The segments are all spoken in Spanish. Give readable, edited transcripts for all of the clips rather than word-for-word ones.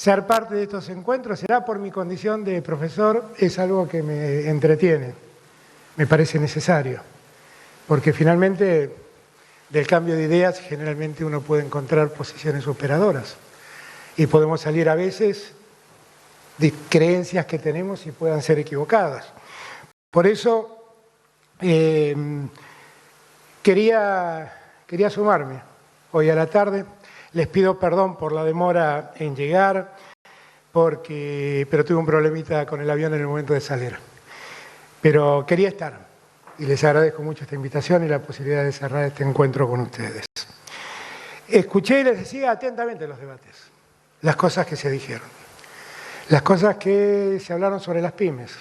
ser parte de estos encuentros, será por mi condición de profesor, es algo que me entretiene, me parece necesario, porque finalmente del cambio de ideas generalmente uno puede encontrar posiciones operadoras y podemos salir a veces de creencias que tenemos y puedan ser equivocadas. Por eso quería sumarme hoy a la tarde. Les pido perdón por la demora en llegar, pero tuve un problemita con el avión en el momento de salir. Pero quería estar y les agradezco mucho esta invitación y la posibilidad de cerrar este encuentro con ustedes. Escuché y les decía atentamente los debates, las cosas que se dijeron, las cosas que se hablaron sobre las pymes.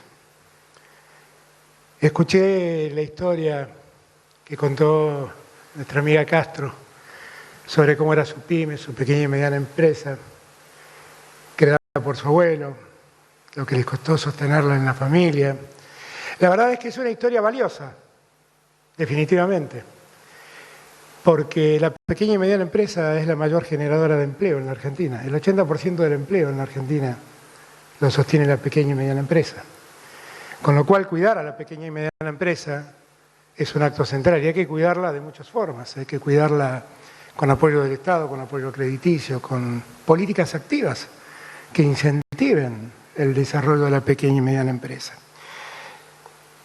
Escuché la historia que contó nuestra amiga Castro sobre cómo era su pyme, su pequeña y mediana empresa, creada por su abuelo, lo que les costó sostenerla en la familia. La verdad es que es una historia valiosa, definitivamente, porque la pequeña y mediana empresa es la mayor generadora de empleo en la Argentina. El 80% del empleo en la Argentina lo sostiene la pequeña y mediana empresa. Con lo cual, cuidar a la pequeña y mediana empresa es un acto central y hay que cuidarla de muchas formas. Hay que cuidarla con apoyo del Estado, con apoyo crediticio, con políticas activas que incentiven el desarrollo de la pequeña y mediana empresa.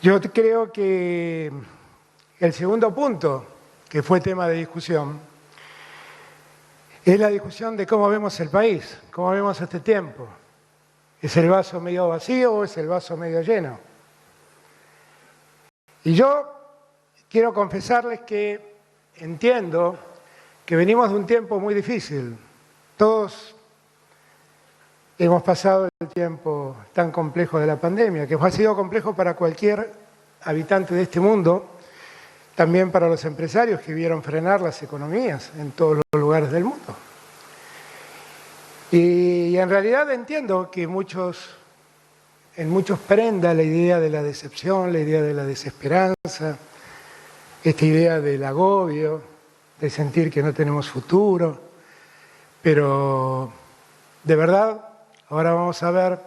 Yo creo que el segundo punto, que fue tema de discusión, es la discusión de cómo vemos el país, cómo vemos este tiempo. ¿Es el vaso medio vacío o es el vaso medio lleno? Y yo quiero confesarles que entiendo que venimos de un tiempo muy difícil. Todos hemos pasado el tiempo tan complejo de la pandemia, que ha sido complejo para cualquier habitante de este mundo, también para los empresarios que vieron frenar las economías en todos los lugares del mundo. Y en realidad entiendo que en muchos prenda la idea de la decepción, la idea de la desesperanza, esta idea del agobio, de sentir que no tenemos futuro, pero de verdad, ahora vamos a ver,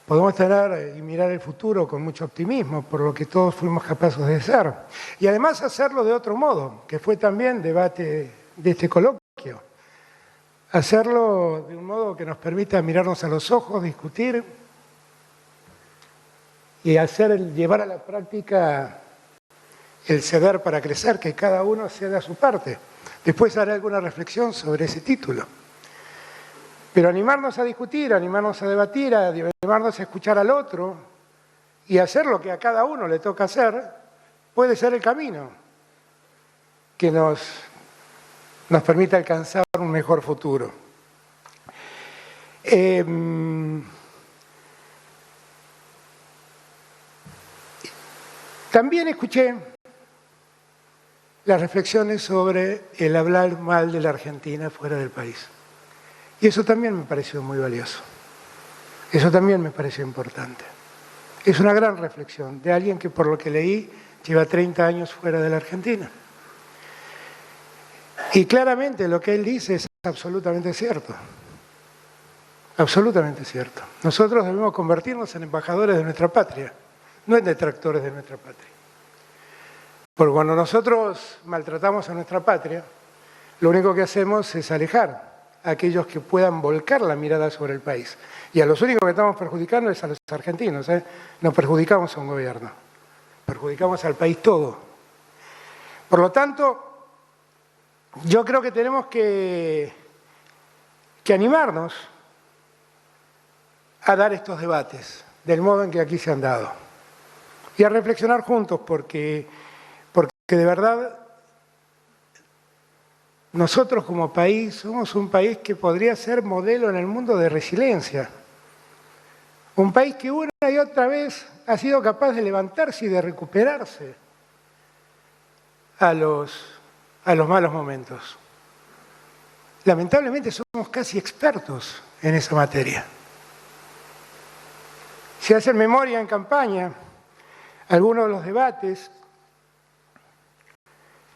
podemos tener y mirar el futuro con mucho optimismo por lo que todos fuimos capaces de hacer. Y además hacerlo de otro modo, que fue también debate de este coloquio. Hacerlo de un modo que nos permita mirarnos a los ojos, discutir y llevar a la práctica el ceder para crecer, que cada uno ceda su parte. Después haré alguna reflexión sobre ese título. Pero animarnos a discutir, animarnos a debatir, animarnos a escuchar al otro y hacer lo que a cada uno le toca hacer, puede ser el camino que nos permita alcanzar un mejor futuro. También escuché las reflexiones sobre el hablar mal de la Argentina fuera del país. Y eso también me pareció muy valioso. Eso también me pareció importante. Es una gran reflexión de alguien que, por lo que leí, lleva 30 años fuera de la Argentina. Y claramente lo que él dice es absolutamente cierto. Absolutamente cierto. Nosotros debemos convertirnos en embajadores de nuestra patria, no en detractores de nuestra patria. Porque cuando nosotros maltratamos a nuestra patria, lo único que hacemos es alejar a aquellos que puedan volcar la mirada sobre el país. Y a los únicos que estamos perjudicando es a los argentinos, ¿eh? No perjudicamos a un gobierno, perjudicamos al país todo. Por lo tanto, yo creo que tenemos que animarnos a dar estos debates del modo en que aquí se han dado y a reflexionar juntos porque de verdad nosotros como país somos un país que podría ser modelo en el mundo de resiliencia. Un país que una y otra vez ha sido capaz de levantarse y de recuperarse a los malos momentos. Lamentablemente somos casi expertos en esa materia. Si hacen memoria en campaña, algunos de los debates,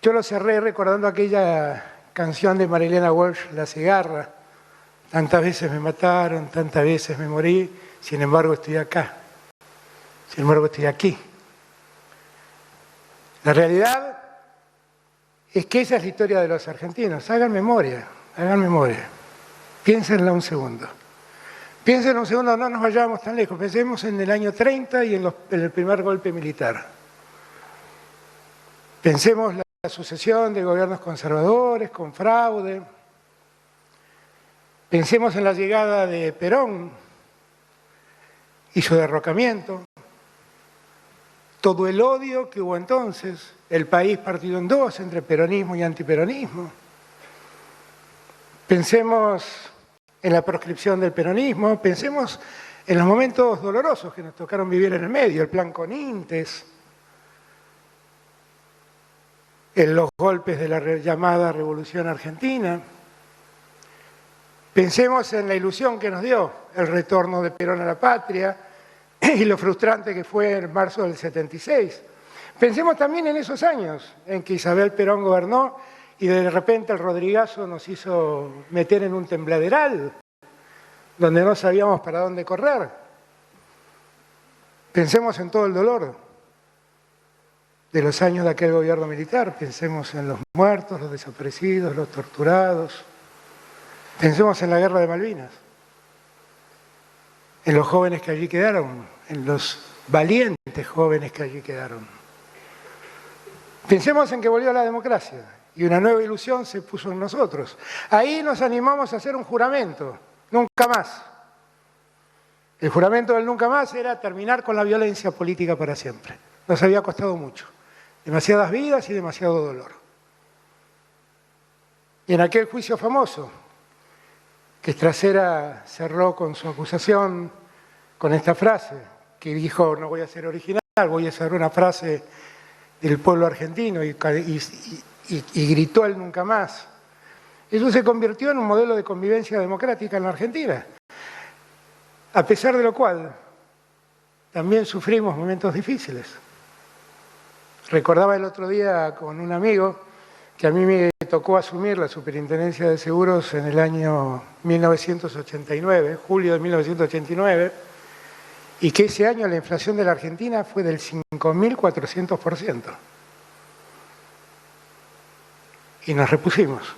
yo los cerré recordando aquella canción de Marilena Walsh, La Cigarra, Tantas veces me mataron, tantas veces me morí, sin embargo estoy acá, sin embargo estoy aquí. La realidad es que esa es la historia de los argentinos. Hagan memoria, piénsenla un segundo. Piensen un segundo, no nos vayamos tan lejos, pensemos en el año 30 y en el primer golpe militar. Pensemos la sucesión de gobiernos conservadores, con fraude. Pensemos en la llegada de Perón y su derrocamiento. Todo el odio que hubo entonces, el país partido en dos entre peronismo y antiperonismo. Pensemos en la proscripción del peronismo, pensemos en los momentos dolorosos que nos tocaron vivir en el medio, el plan Conintes, en los golpes de la llamada Revolución Argentina. Pensemos en la ilusión que nos dio el retorno de Perón a la patria y lo frustrante que fue en marzo del 76. Pensemos también en esos años en que Isabel Perón gobernó y de repente el Rodrigazo nos hizo meter en un tembladeral donde no sabíamos para dónde correr. Pensemos en todo el dolor de los años de aquel gobierno militar, pensemos en los muertos, los desaparecidos, los torturados, pensemos en la guerra de Malvinas, en los jóvenes que allí quedaron, en los valientes jóvenes que allí quedaron. Pensemos en que volvió la democracia y una nueva ilusión se puso en nosotros. Ahí nos animamos a hacer un juramento, nunca más. El juramento del nunca más era terminar con la violencia política para siempre. Nos había costado mucho, demasiadas vidas y demasiado dolor. Y en aquel juicio famoso, que Estracera cerró con su acusación con esta frase, que dijo, no voy a ser original, voy a hacer una frase del pueblo argentino y gritó el nunca más. Eso se convirtió en un modelo de convivencia democrática en la Argentina, a pesar de lo cual también sufrimos momentos difíciles. Recordaba el otro día con un amigo que a mí me tocó asumir la Superintendencia de Seguros en el año 1989, julio de 1989, y que ese año la inflación de la Argentina fue del 5.400%. Y nos repusimos.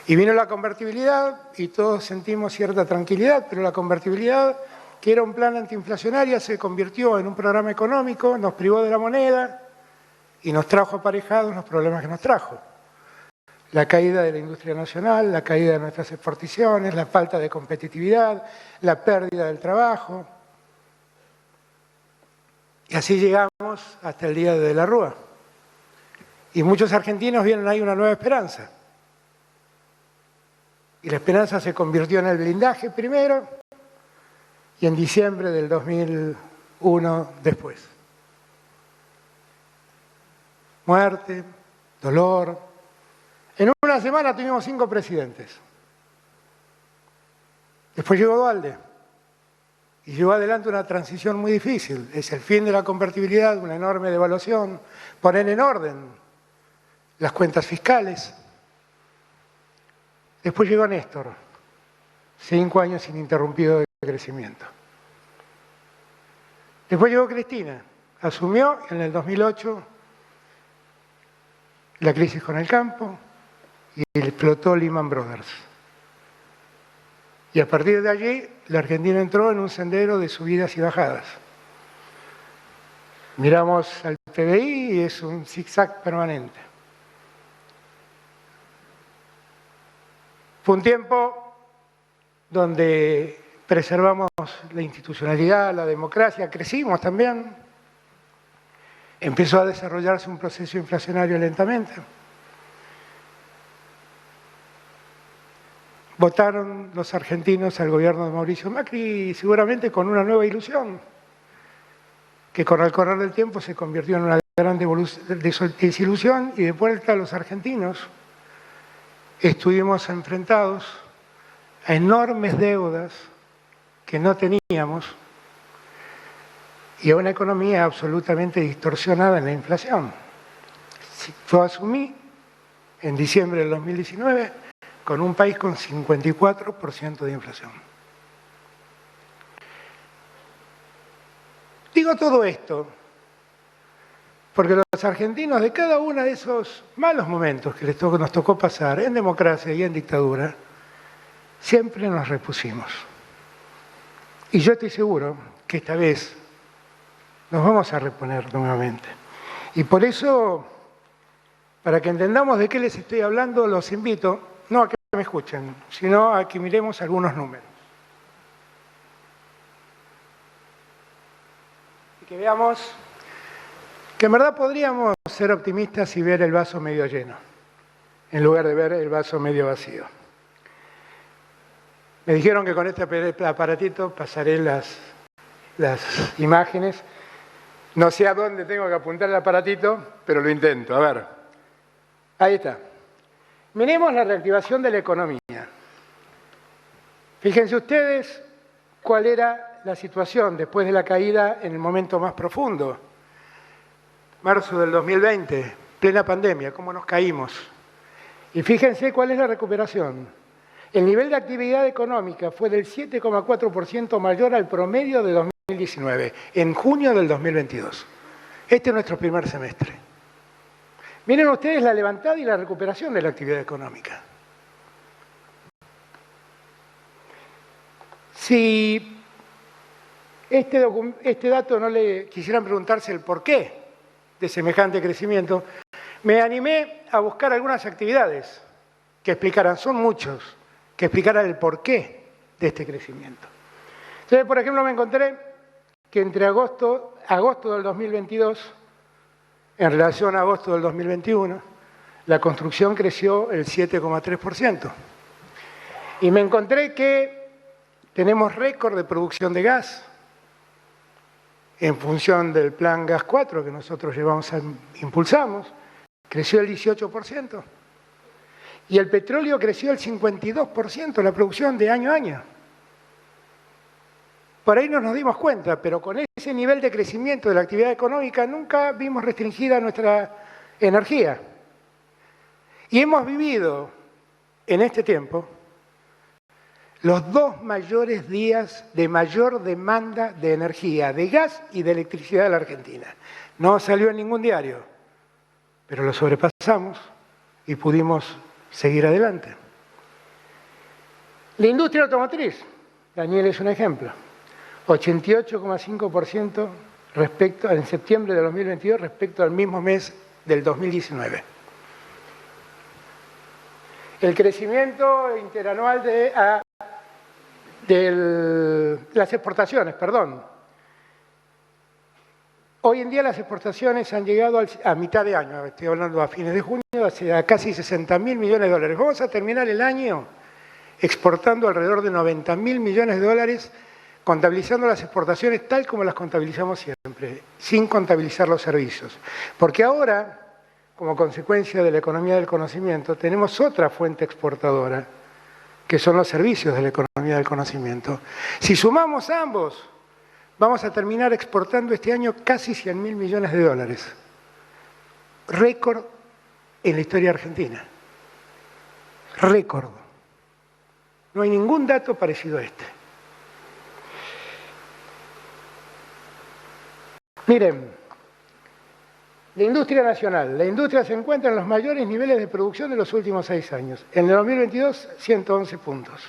Y vino la convertibilidad y todos sentimos cierta tranquilidad, pero la convertibilidad, que era un plan antiinflacionario, se convirtió en un programa económico, nos privó de la moneda y nos trajo aparejados los problemas que nos trajo. La caída de la industria nacional, la caída de nuestras exportaciones, la falta de competitividad, la pérdida del trabajo. Y así llegamos hasta el día de la Rúa. Y muchos argentinos vieron ahí una nueva esperanza. Y la esperanza se convirtió en el blindaje primero y en diciembre del 2001 después. Muerte, dolor. En una semana tuvimos 5 presidentes. Después llegó Duhalde y llevó adelante una transición muy difícil. Es el fin de la convertibilidad, una enorme devaluación, poner en orden las cuentas fiscales. Después llegó Néstor, 5 años ininterrumpidos de crecimiento. Después llegó Cristina, asumió en el 2008 la crisis con el campo y explotó Lehman Brothers. Y a partir de allí, la Argentina entró en un sendero de subidas y bajadas. Miramos al PBI y es un zigzag permanente. Fue un tiempo donde preservamos la institucionalidad, la democracia, crecimos también. Empezó a desarrollarse un proceso inflacionario lentamente. Votaron los argentinos al gobierno de Mauricio Macri seguramente con una nueva ilusión, que con el correr del tiempo se convirtió en una gran desilusión, y de vuelta los argentinos estuvimos enfrentados a enormes deudas que no teníamos y a una economía absolutamente distorsionada en la inflación. Yo asumí en diciembre del 2019 con un país con 54% de inflación. Digo todo esto porque los argentinos, de cada uno de esos malos momentos que nos tocó pasar en democracia y en dictadura, siempre nos repusimos. Y yo estoy seguro que esta vez nos vamos a reponer nuevamente. Y por eso, para que entendamos de qué les estoy hablando, los invito, no a que me escuchen, sino a que miremos algunos números. Y que veamos que en verdad podríamos ser optimistas y ver el vaso medio lleno, en lugar de ver el vaso medio vacío. Me dijeron que con este aparatito pasaré las imágenes. No sé a dónde tengo que apuntar el aparatito, pero lo intento. A ver, ahí está. Miremos la reactivación de la economía. Fíjense ustedes cuál era la situación después de la caída en el momento más profundo. Marzo del 2020, plena pandemia, cómo nos caímos. Y fíjense cuál es la recuperación. El nivel de actividad económica fue del 7,4% mayor al promedio de 2019, en junio del 2022. Este es nuestro primer semestre. Miren ustedes la levantada y la recuperación de la actividad económica. Si este dato no le quisieran preguntarse el porqué de semejante crecimiento, me animé a buscar algunas actividades que explicaran, son muchos, que explicaran el porqué de este crecimiento. Entonces, por ejemplo, me encontré que entre agosto del 2022, en relación a agosto del 2021, la construcción creció el 7,3%. Y me encontré que tenemos récord de producción de gas, en función del plan Gas 4 que nosotros impulsamos, creció el 18%. Y el petróleo creció el 52%, la producción de año a año. Por ahí no nos dimos cuenta, pero con ese nivel de crecimiento de la actividad económica nunca vimos restringida nuestra energía. Y hemos vivido en este tiempo los 2 mayores días de mayor demanda de energía, de gas y de electricidad de la Argentina. No salió en ningún diario, pero lo sobrepasamos y pudimos seguir adelante. La industria automotriz, Daniel es un ejemplo, 88,5% en septiembre de 2022 respecto al mismo mes del 2019. El crecimiento interanual de las exportaciones, Hoy en día las exportaciones han llegado a mitad de año, estoy hablando a fines de junio, a casi 60.000 millones de dólares. Vamos a terminar el año exportando alrededor de 90.000 millones de dólares, contabilizando las exportaciones tal como las contabilizamos siempre, sin contabilizar los servicios. Porque ahora, como consecuencia de la economía del conocimiento, tenemos otra fuente exportadora, que son los servicios de la economía del conocimiento. Si sumamos ambos, vamos a terminar exportando este año casi 100.000 millones de dólares. Récord en la historia argentina. Récord. No hay ningún dato parecido a este. Miren, la industria nacional. La industria se encuentra en los mayores niveles de producción de los últimos 6 años. En el 2022, 111 puntos.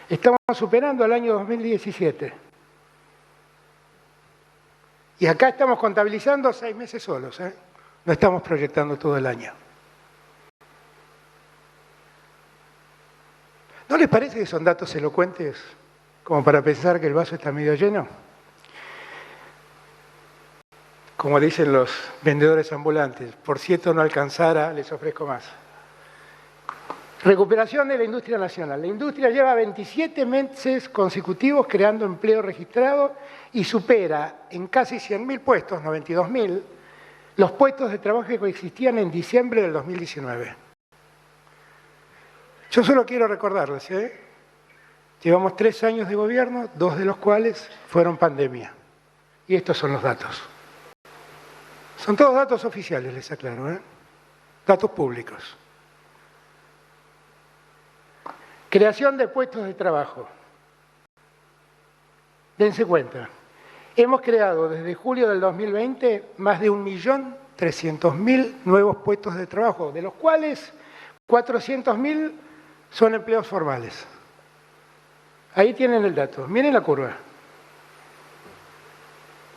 Estamos superando al año 2017. Y acá estamos contabilizando 6 meses solos, ¿eh? No estamos proyectando todo el año. ¿No les parece que son datos elocuentes como para pensar que el vaso está medio lleno? Como dicen los vendedores ambulantes, por si esto no alcanzara, les ofrezco más. Recuperación de la industria nacional. La industria lleva 27 meses consecutivos creando empleo registrado y supera en casi 100.000 puestos, 92.000, los puestos de trabajo que existían en diciembre del 2019. Yo solo quiero recordarles, llevamos 3 años de gobierno, 2 de los cuales fueron pandemia. Y estos son los datos. Son todos datos oficiales, les aclaro, datos públicos. Creación de puestos de trabajo. Dense cuenta, hemos creado desde julio del 2020 más de 1.300.000 nuevos puestos de trabajo, de los cuales 400.000 son empleos formales. Ahí tienen el dato, miren la curva.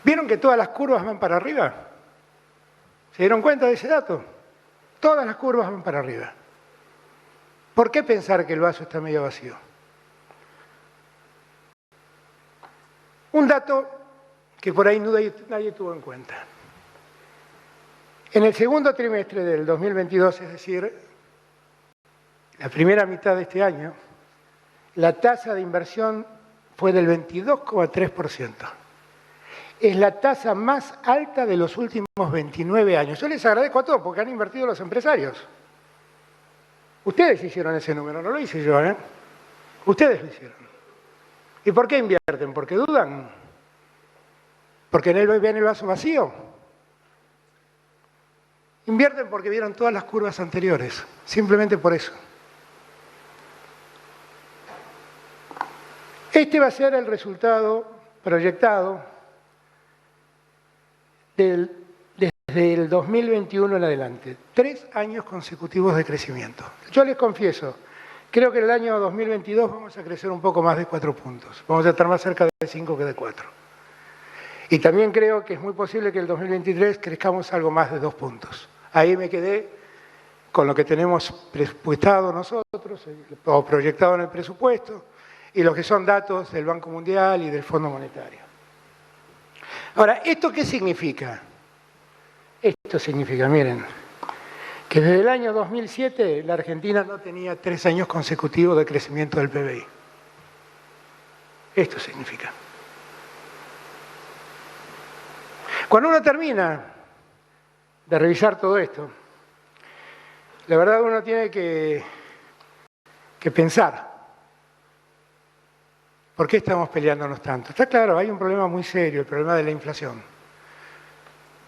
¿Vieron que todas las curvas van para arriba? ¿Se dieron cuenta de ese dato? Todas las curvas van para arriba. ¿Por qué pensar que el vaso está medio vacío? Un dato que por ahí nadie tuvo en cuenta. En el segundo trimestre del 2022, es decir, la primera mitad de este año, la tasa de inversión fue del 22,3%. Es la tasa más alta de los últimos 29 años. Yo les agradezco a todos porque han invertido los empresarios. Ustedes hicieron ese número, no lo hice yo, ¿eh? Ustedes lo hicieron. ¿Y por qué invierten? ¿Porque dudan? ¿Porque ven el vaso vacío? Invierten porque vieron todas las curvas anteriores, simplemente por eso. Este va a ser el resultado proyectado desde el 2021 en adelante. 3 años consecutivos de crecimiento. Yo les confieso, creo que en el año 2022 vamos a crecer un poco más de 4 puntos. Vamos a estar más cerca de 5 que de 4. Y también creo que es muy posible que en el 2023 crezcamos algo más de 2 puntos. Ahí me quedé con lo que tenemos presupuestado nosotros, o proyectado en el presupuesto, y lo que son datos del Banco Mundial y del Fondo Monetario. Ahora, ¿esto qué significa? Esto significa, miren, que desde el año 2007 la Argentina no tenía 3 años consecutivos de crecimiento del PBI. Esto significa. Cuando uno termina de revisar todo esto, la verdad uno tiene que pensar, ¿por qué estamos peleándonos tanto? Está claro, hay un problema muy serio, el problema de la inflación.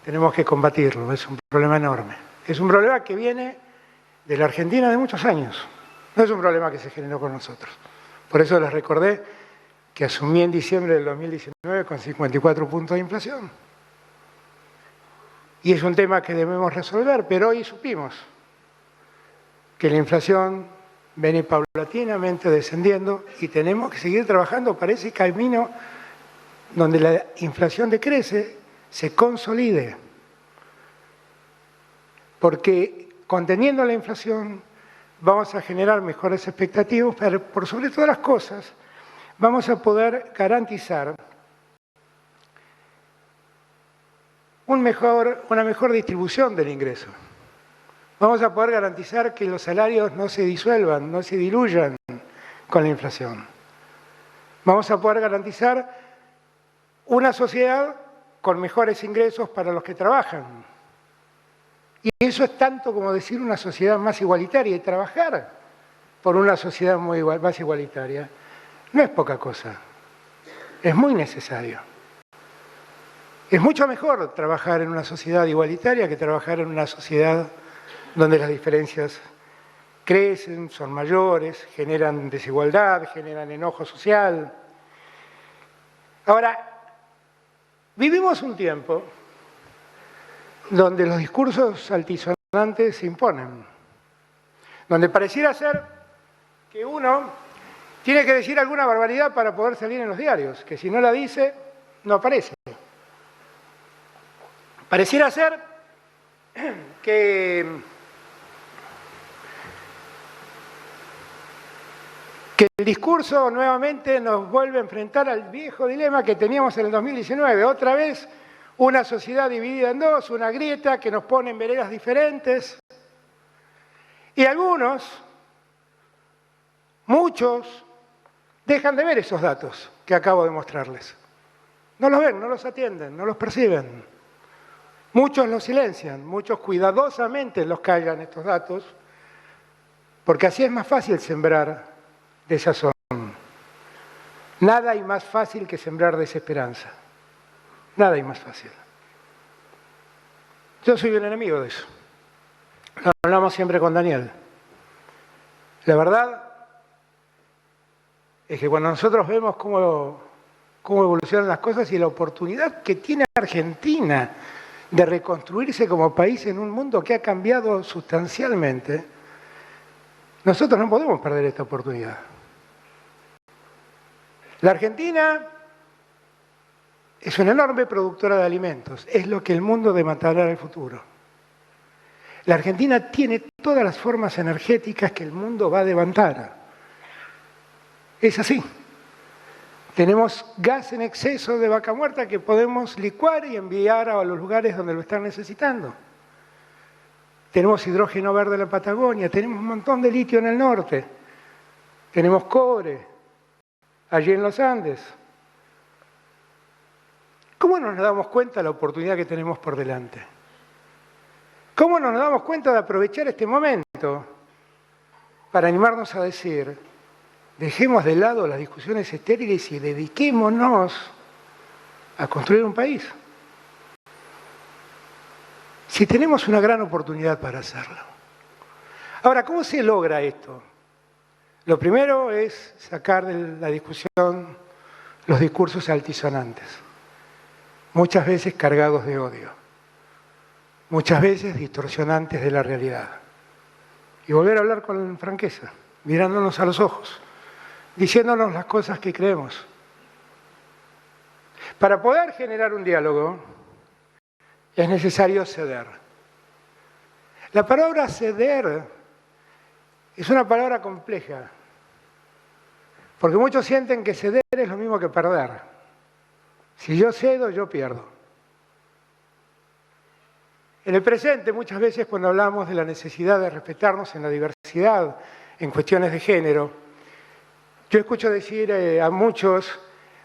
Tenemos que combatirlo, es un problema enorme. Es un problema que viene de la Argentina de muchos años. No es un problema que se generó con nosotros. Por eso les recordé que asumí en diciembre del 2019 con 54 puntos de inflación. Y es un tema que debemos resolver, pero hoy supimos que la inflación viene paulatinamente descendiendo y tenemos que seguir trabajando para ese camino donde la inflación decrece, se consolide. Porque conteniendo la inflación vamos a generar mejores expectativas, pero por sobre todas las cosas vamos a poder garantizar una mejor distribución del ingreso. Vamos a poder garantizar que los salarios no se disuelvan, no se diluyan con la inflación. Vamos a poder garantizar una sociedad con mejores ingresos para los que trabajan. Y eso es tanto como decir una sociedad más igualitaria, y trabajar por una sociedad más igualitaria no es poca cosa, es muy necesario. Es mucho mejor trabajar en una sociedad igualitaria que trabajar en una sociedad donde las diferencias crecen, son mayores, generan desigualdad, generan enojo social. Ahora, vivimos un tiempo donde los discursos altisonantes se imponen, donde pareciera ser que uno tiene que decir alguna barbaridad para poder salir en los diarios, que si no la dice, no aparece. Pareciera ser que el discurso nuevamente nos vuelve a enfrentar al viejo dilema que teníamos en el 2019. Otra vez una sociedad dividida en dos, una grieta que nos pone en veredas diferentes. Y algunos, muchos, dejan de ver esos datos que acabo de mostrarles. No los ven, no los atienden, no los perciben. Muchos los silencian, muchos cuidadosamente los callan estos datos, porque así es más fácil sembrar desazón. Nada hay más fácil que sembrar desesperanza. Nada hay más fácil. Yo soy un enemigo de eso. Lo hablamos siempre con Daniel. La verdad es que cuando nosotros vemos cómo evolucionan las cosas y la oportunidad que tiene Argentina de reconstruirse como país en un mundo que ha cambiado sustancialmente, nosotros no podemos perder esta oportunidad. La Argentina es una enorme productora de alimentos, es lo que el mundo demandará en el futuro. La Argentina tiene todas las formas energéticas que el mundo va a demandar. Es así. Tenemos gas en exceso de vaca muerta que podemos licuar y enviar a los lugares donde lo están necesitando. Tenemos hidrógeno verde en la Patagonia, tenemos un montón de litio en el norte, tenemos cobre allí en los Andes. ¿Cómo no nos damos cuenta de la oportunidad que tenemos por delante? ¿Cómo no nos damos cuenta de aprovechar este momento para animarnos a decir, dejemos de lado las discusiones estériles y dediquémonos a construir un país? Si tenemos una gran oportunidad para hacerlo. Ahora, ¿cómo se logra esto? Lo primero es sacar de la discusión los discursos altisonantes, muchas veces cargados de odio, muchas veces distorsionantes de la realidad. Y volver a hablar con franqueza, mirándonos a los ojos, diciéndonos las cosas que creemos. Para poder generar un diálogo, es necesario ceder. La palabra ceder es una palabra compleja, porque muchos sienten que ceder es lo mismo que perder. Si yo cedo, yo pierdo. En el presente, muchas veces cuando hablamos de la necesidad de respetarnos en la diversidad, en cuestiones de género, yo escucho decir a muchos,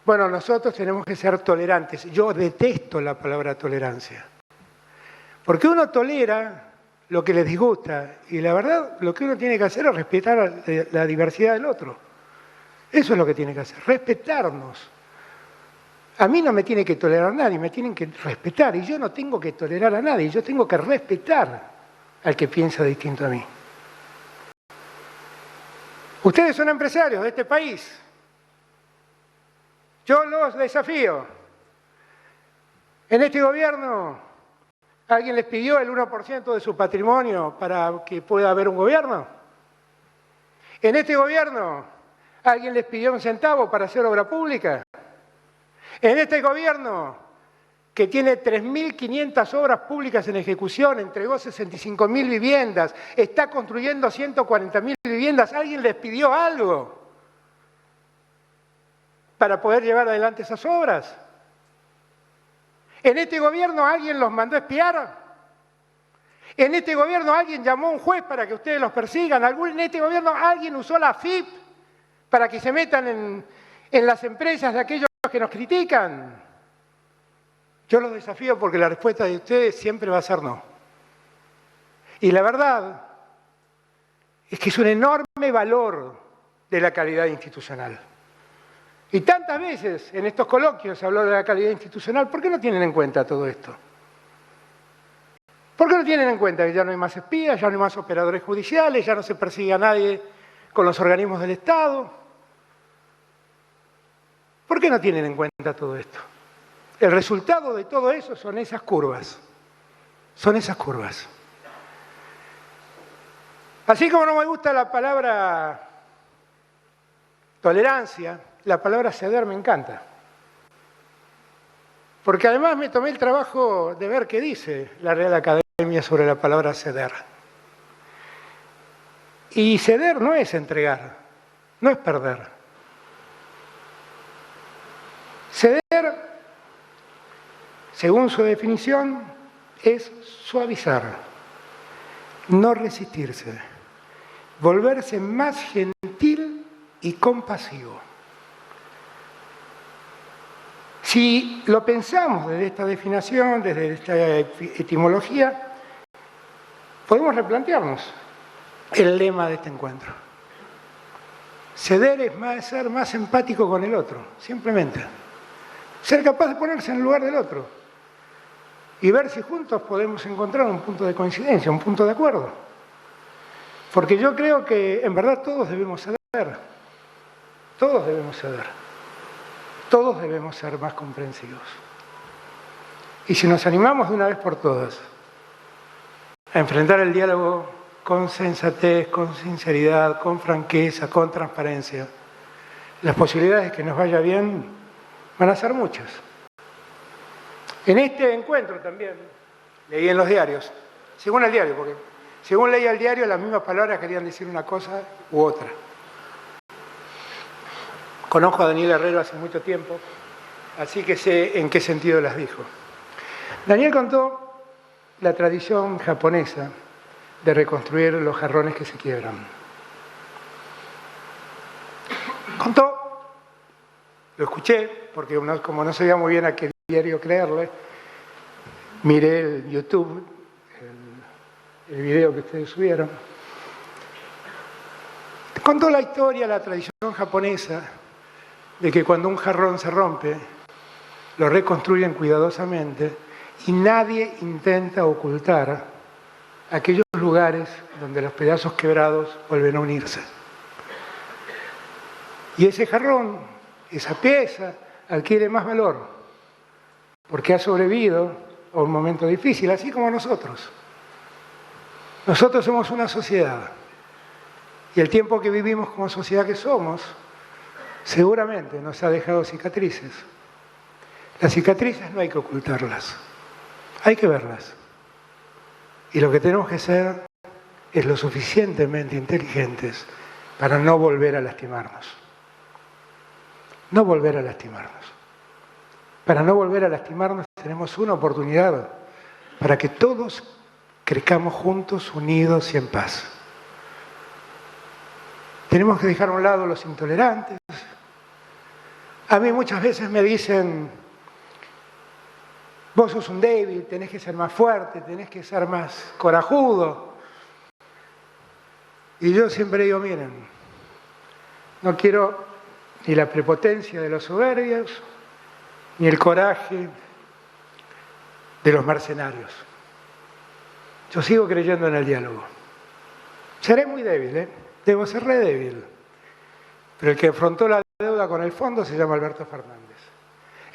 bueno, nosotros tenemos que ser tolerantes. Yo detesto la palabra tolerancia. Porque uno tolera lo que les disgusta y la verdad lo que uno tiene que hacer es respetar la diversidad del otro. Eso es lo que tiene que hacer, respetarnos. A mí no me tiene que tolerar nadie, me tienen que respetar y yo no tengo que tolerar a nadie, yo tengo que respetar al que piensa distinto a mí. Ustedes son empresarios de este país. Yo los desafío. En este gobierno, ¿alguien les pidió el 1% de su patrimonio para que pueda haber un gobierno? En este gobierno, ¿alguien les pidió un centavo para hacer obra pública? En este gobierno, que tiene 3.500 obras públicas en ejecución, entregó 65.000 viviendas, está construyendo 140.000 viviendas, ¿alguien les pidió algo para poder llevar adelante esas obras? ¿En este gobierno alguien los mandó a espiar? ¿En este gobierno alguien llamó a un juez para que ustedes los persigan? ¿En este gobierno alguien usó la AFIP para que se metan en las empresas de aquellos que nos critican? Yo los desafío porque la respuesta de ustedes siempre va a ser no. Y la verdad es que es un enorme valor de la calidad institucional. Y tantas veces en estos coloquios se habló de la calidad institucional, ¿por qué no tienen en cuenta todo esto? ¿Por qué no tienen en cuenta que ya no hay más espías, ya no hay más operadores judiciales, ya no se persigue a nadie con los organismos del Estado? ¿Por qué no tienen en cuenta todo esto? El resultado de todo eso son esas curvas. Son esas curvas. Así como no me gusta la palabra tolerancia, la palabra ceder me encanta. Porque además me tomé el trabajo de ver qué dice la Real Academia sobre la palabra ceder. Y ceder no es entregar, no es perder. Ceder, según su definición, es suavizar, no resistirse, volverse más gentil y compasivo. Si lo pensamos desde esta definición, desde esta etimología, podemos replantearnos el lema de este encuentro. Ceder es ser más empático con el otro, simplemente. Ser capaz de ponerse en el lugar del otro y ver si juntos podemos encontrar un punto de coincidencia, un punto de acuerdo. Porque yo creo que en verdad todos debemos ceder. Todos debemos ceder. Todos debemos ser más comprensivos. Y si nos animamos de una vez por todas a enfrentar el diálogo con sensatez, con sinceridad, con franqueza, con transparencia, las posibilidades de que nos vaya bien van a ser muchas. En este encuentro también, leí en los diarios, según el diario, porque según leía el diario, las mismas palabras querían decir una cosa u otra. Conozco a Daniel Herrero hace mucho tiempo, así que sé en qué sentido las dijo. Daniel contó la tradición japonesa de reconstruir los jarrones que se quiebran. Contó, lo escuché, porque como no sabía muy bien a qué diario creerle, miré el YouTube, el video que ustedes subieron. Contó la historia, la tradición japonesa, de que cuando un jarrón se rompe, lo reconstruyen cuidadosamente y nadie intenta ocultar aquellos lugares donde los pedazos quebrados vuelven a unirse. Y ese jarrón, esa pieza, adquiere más valor porque ha sobrevivido a un momento difícil, así como nosotros. Nosotros somos una sociedad y el tiempo que vivimos como sociedad que somos seguramente nos ha dejado cicatrices. Las cicatrices no hay que ocultarlas, hay que verlas. Y lo que tenemos que ser es lo suficientemente inteligentes para no volver a lastimarnos. No volver a lastimarnos. Para no volver a lastimarnos tenemos una oportunidad para que todos crezcamos juntos, unidos y en paz. Tenemos que dejar a un lado los intolerantes. A mí muchas veces me dicen, vos sos un débil, tenés que ser más fuerte, tenés que ser más corajudo. Y yo siempre digo, miren, no quiero ni la prepotencia de los soberbios, ni el coraje de los mercenarios. Yo sigo creyendo en el diálogo. Seré muy débil, debo ser re débil. Pero el que afrontó la deuda con el fondo se llama Alberto Fernández.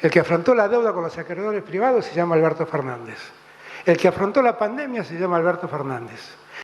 El que afrontó la deuda con los acreedores privados se llama Alberto Fernández. El que afrontó la pandemia se llama Alberto Fernández.